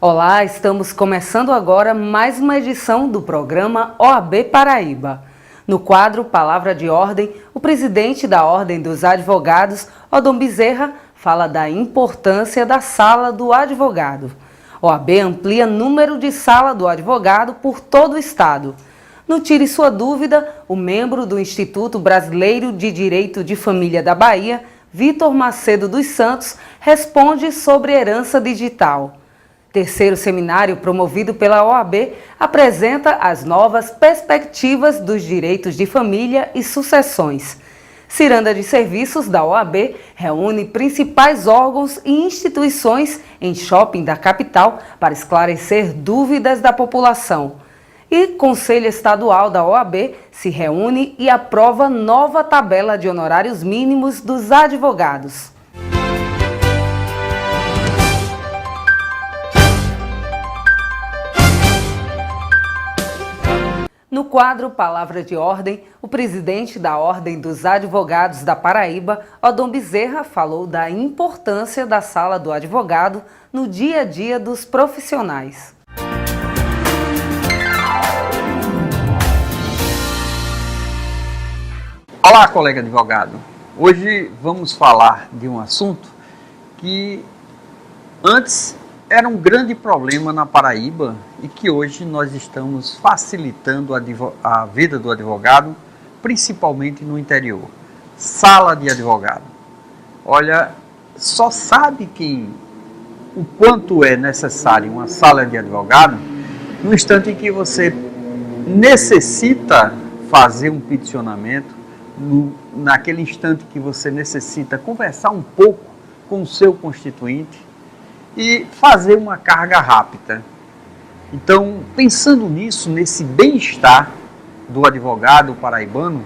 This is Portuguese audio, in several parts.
Olá, estamos começando agora mais uma edição do programa OAB Paraíba. No quadro Palavra de Ordem, o presidente da Ordem dos Advogados, Odom Bezerra, fala da importância da Sala do Advogado. OAB amplia número de sala do advogado por todo o estado. No Tire Sua Dúvida, o membro do Instituto Brasileiro de Direito de Família da Bahia, Vitor Macedo dos Santos, responde sobre herança digital. Terceiro seminário promovido pela OAB apresenta as novas perspectivas dos direitos de família e sucessões. Ciranda de Serviços da OAB reúne principais órgãos e instituições em shopping da capital para esclarecer dúvidas da população. E Conselho Estadual da OAB se reúne e aprova nova tabela de honorários mínimos dos advogados. No quadro Palavra de Ordem, o presidente da Ordem dos Advogados da Paraíba, Odom Bezerra, falou da importância da Sala do Advogado no dia a dia dos profissionais. Olá, colega advogado. Hoje vamos falar de um assunto que antes era um grande problema na Paraíba e que hoje nós estamos facilitando a vida do advogado, principalmente no interior. Sala de advogado. Olha, só sabe o quanto é necessário uma sala de advogado no instante em que você necessita fazer um peticionamento, naquele instante que você necessita conversar um pouco com o seu constituinte e fazer uma carga rápida. Então, pensando nisso, nesse bem-estar do advogado paraibano,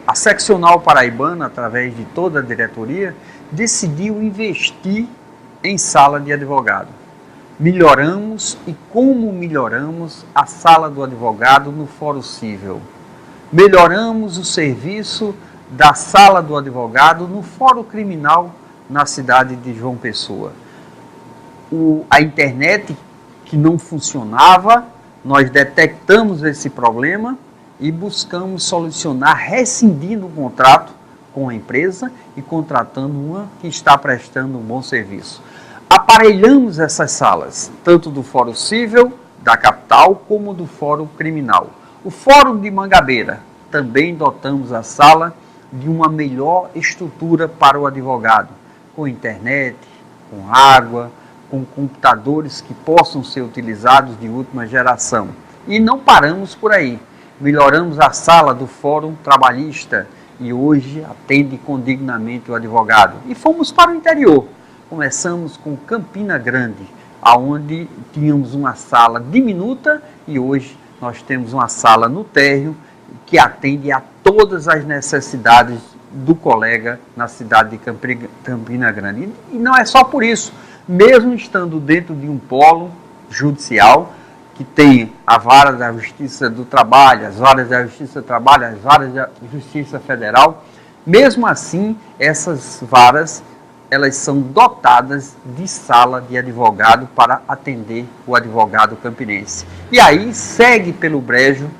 a seccional paraibana, através de toda a diretoria, decidiu investir em sala de advogado. Melhoramos e como melhoramos a sala do advogado no Fórum Cível. Melhoramos o serviço da sala do advogado no Fórum Criminal na cidade de João Pessoa. A internet que não funcionava, nós detectamos esse problema e buscamos solucionar rescindindo o contrato com a empresa e contratando uma que está prestando um bom serviço. Aparelhamos essas salas, tanto do Fórum Cível da capital como do Fórum Criminal. O Fórum de Mangabeira, também dotamos a sala de uma melhor estrutura para o advogado, com internet, com água, com computadores que possam ser utilizados de última geração. E não paramos por aí. Melhoramos a sala do Fórum Trabalhista e hoje atende condignamente o advogado. E fomos para o interior. Começamos com Campina Grande, onde tínhamos uma sala diminuta e hoje nós temos uma sala no térreo que atende a todas as necessidades do colega na cidade de Campina Grande. E não é só por isso. Mesmo estando dentro de um polo judicial, que tem a vara da Justiça do Trabalho, as varas da Justiça do Trabalho, as varas da Justiça Federal, mesmo assim, essas varas, elas são dotadas de sala de advogado para atender o advogado campinense. E aí segue pelo brejo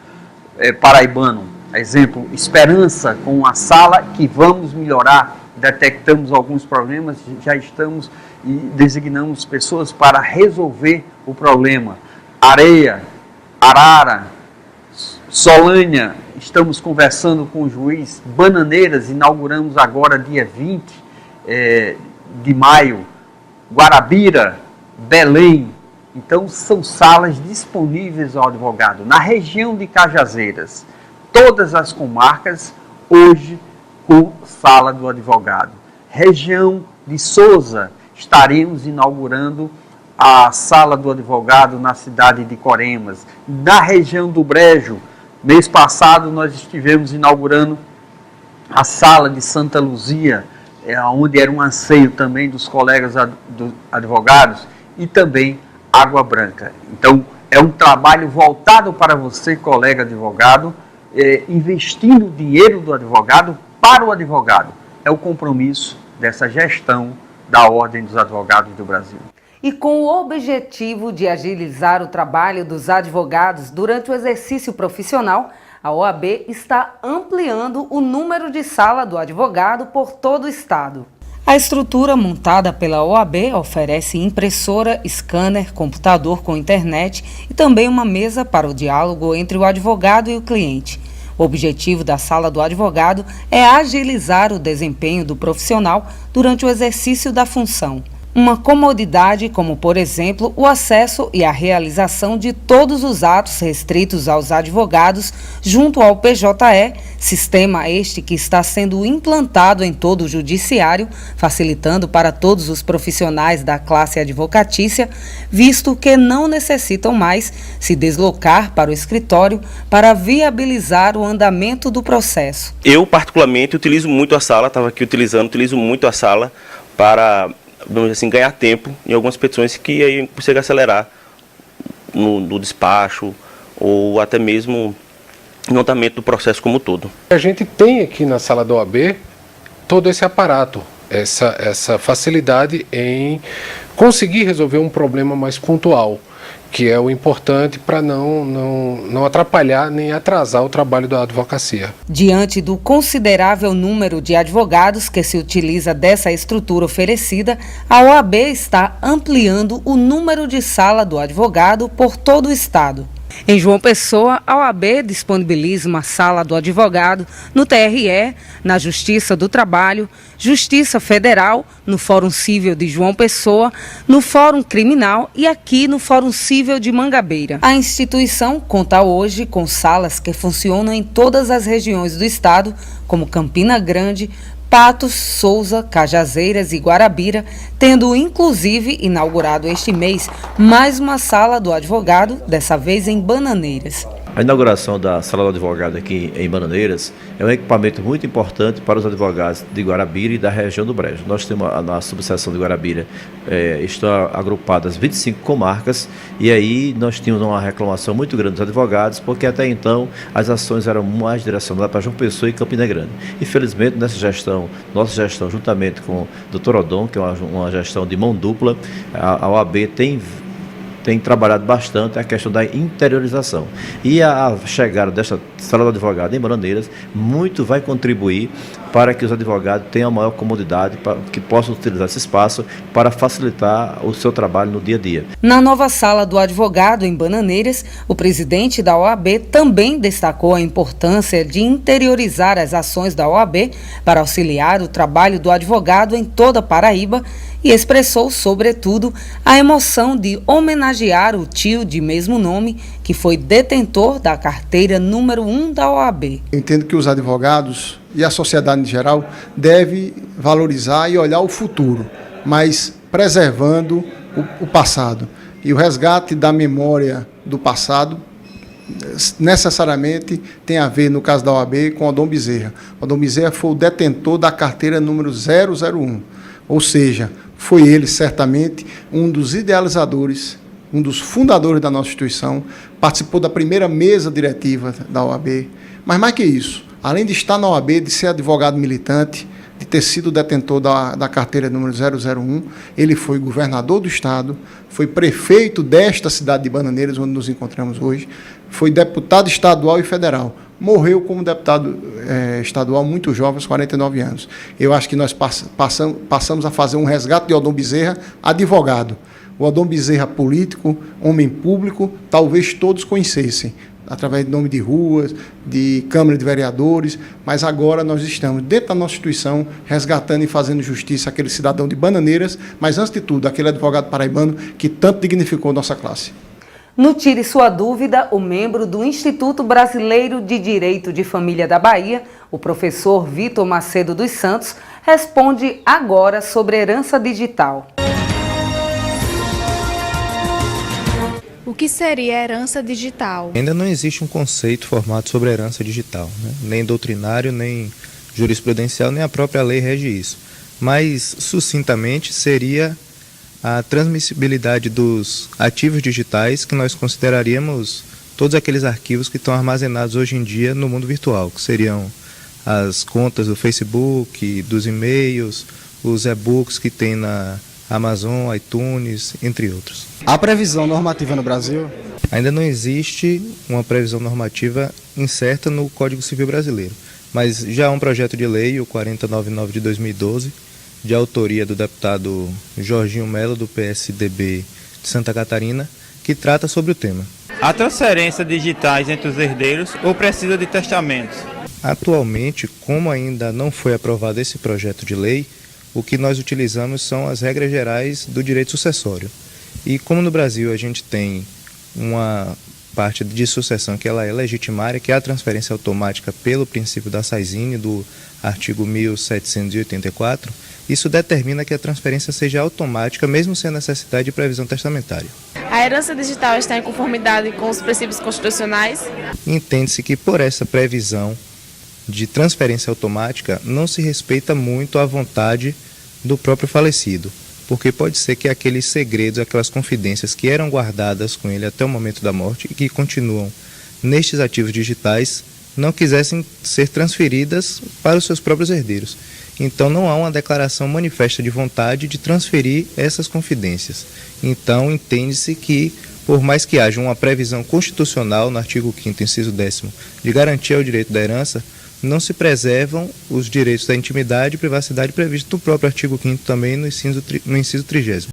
paraibano, exemplo, Esperança, com a sala que vamos melhorar, detectamos alguns problemas, já estamos e designamos pessoas para resolver o problema. Areia, Arara, Solânia, estamos conversando com o juiz. Bananeiras, inauguramos agora dia 20 de maio. Guarabira, Belém. Então são salas disponíveis ao advogado. Na região de Cajazeiras, todas as comarcas hoje com sala do advogado. Região de Sousa, estaremos inaugurando a sala do advogado na cidade de Coremas. Na região do Brejo, mês passado nós estivemos inaugurando a sala de Santa Luzia, onde era um anseio também dos colegas advogados, e também Água Branca. Então, é um trabalho voltado para você, colega advogado, investindo o dinheiro do advogado para o advogado. É o compromisso dessa gestão da Ordem dos Advogados do Brasil. E com o objetivo de agilizar o trabalho dos advogados durante o exercício profissional, a OAB está ampliando o número de sala do advogado por todo o estado. A estrutura montada pela OAB oferece impressora, scanner, computador com internet e também uma mesa para o diálogo entre o advogado e o cliente. O objetivo da sala do advogado é agilizar o desempenho do profissional durante o exercício da função. Uma comodidade como, por exemplo, o acesso e a realização de todos os atos restritos aos advogados junto ao PJE, sistema este que está sendo implantado em todo o judiciário, facilitando para todos os profissionais da classe advocatícia, visto que não necessitam mais se deslocar para o escritório para viabilizar o andamento do processo. Eu, particularmente, utilizo muito a sala, utilizo muito a sala para, vamos dizer assim, ganhar tempo em algumas petições que aí consegue acelerar no despacho ou até mesmo no andamento do processo como um todo. A gente tem aqui na sala da OAB todo esse aparato, essa facilidade em conseguir resolver um problema mais pontual, que é o importante para não atrapalhar nem atrasar o trabalho da advocacia. Diante do considerável número de advogados que se utiliza dessa estrutura oferecida, a OAB está ampliando o número de sala do advogado por todo o estado. Em João Pessoa, a OAB disponibiliza uma sala do advogado no TRE, na Justiça do Trabalho, Justiça Federal, no Fórum Cível de João Pessoa, no Fórum Criminal e aqui no Fórum Cível de Mangabeira. A instituição conta hoje com salas que funcionam em todas as regiões do estado, como Campina Grande, Patos, Souza, Cajazeiras e Guarabira, tendo inclusive inaugurado este mês mais uma sala do advogado, dessa vez em Bananeiras. A inauguração da Sala do Advogado aqui em Bananeiras é um equipamento muito importante para os advogados de Guarabira e da região do Brejo. Nós temos na subseção de Guarabira, estão agrupadas 25 comarcas e aí nós tínhamos uma reclamação muito grande dos advogados, porque até então as ações eram mais direcionadas para João Pessoa e Campina Grande. Infelizmente, nossa gestão, juntamente com o Dr. Odon, que é uma gestão de mão dupla, a OAB tem trabalhado bastante a questão da interiorização. E a chegada desta sala do advogado em Bananeiras muito vai contribuir para que os advogados tenham a maior comodidade, para que possam utilizar esse espaço para facilitar o seu trabalho no dia a dia. Na nova sala do advogado em Bananeiras, o presidente da OAB também destacou a importância de interiorizar as ações da OAB para auxiliar o trabalho do advogado em toda a Paraíba e expressou, sobretudo, a emoção de homenagear o tio de mesmo nome, que foi detentor da carteira número 1 da OAB. Eu entendo que os advogados e a sociedade em geral deve valorizar e olhar o futuro, mas preservando o passado. E o resgate da memória do passado necessariamente tem a ver, no caso da OAB, com Odon Bezerra. Odon Bezerra foi o detentor da carteira número 001, ou seja, foi ele certamente um dos idealizadores, um dos fundadores da nossa instituição, participou da primeira mesa diretiva da OAB, mas mais que isso, além de estar na OAB, de ser advogado militante, de ter sido detentor da carteira número 001, ele foi governador do estado, foi prefeito desta cidade de Bananeiras, onde nos encontramos hoje, foi deputado estadual e federal. Morreu como deputado estadual muito jovem, aos 49 anos. Eu acho que nós passamos a fazer um resgate de Odon Bezerra, advogado. O Odon Bezerra político, homem público, talvez todos conhecessem, através de nome de ruas, de Câmara de Vereadores, mas agora nós estamos, dentro da nossa instituição, resgatando e fazendo justiça àquele cidadão de Bananeiras, mas, antes de tudo, aquele advogado paraibano que tanto dignificou nossa classe. No Tire Sua Dúvida, o membro do Instituto Brasileiro de Direito de Família da Bahia, o professor Vitor Macedo dos Santos, responde agora sobre herança digital. O que seria herança digital? Ainda não existe um conceito formado sobre herança digital, né? Nem doutrinário, nem jurisprudencial, nem a própria lei rege isso. Mas, sucintamente, seria a transmissibilidade dos ativos digitais que nós consideraríamos todos aqueles arquivos que estão armazenados hoje em dia no mundo virtual, que seriam as contas do Facebook, dos e-mails, os e-books que tem Amazon, iTunes, entre outros. Há previsão normativa no Brasil? Ainda não existe uma previsão normativa incerta no Código Civil brasileiro, mas já há um projeto de lei, o 4099 de 2012, de autoria do deputado Jorginho Melo, do PSDB de Santa Catarina, que trata sobre o tema. Há transferências digitais entre os herdeiros ou precisa de testamentos? Atualmente, como ainda não foi aprovado esse projeto de lei, o que nós utilizamos são as regras gerais do direito sucessório. E como no Brasil a gente tem uma parte de sucessão que ela é legitimária, que é a transferência automática pelo princípio da Saizine, do artigo 1784, isso determina que a transferência seja automática, mesmo sem a necessidade de previsão testamentária. A herança digital está em conformidade com os princípios constitucionais? Entende-se que por essa previsão de transferência automática não se respeita muito a vontade do próprio falecido, porque pode ser que aqueles segredos, aquelas confidências que eram guardadas com ele até o momento da morte e que continuam nestes ativos digitais não quisessem ser transferidas para os seus próprios herdeiros. Então não há uma declaração manifesta de vontade de transferir essas confidências. Então entende-se que, por mais que haja uma previsão constitucional no artigo 5º, inciso 10º, de garantia ao direito da herança, não se preservam os direitos da intimidade e privacidade previstos no próprio artigo 5º também no inciso 30º.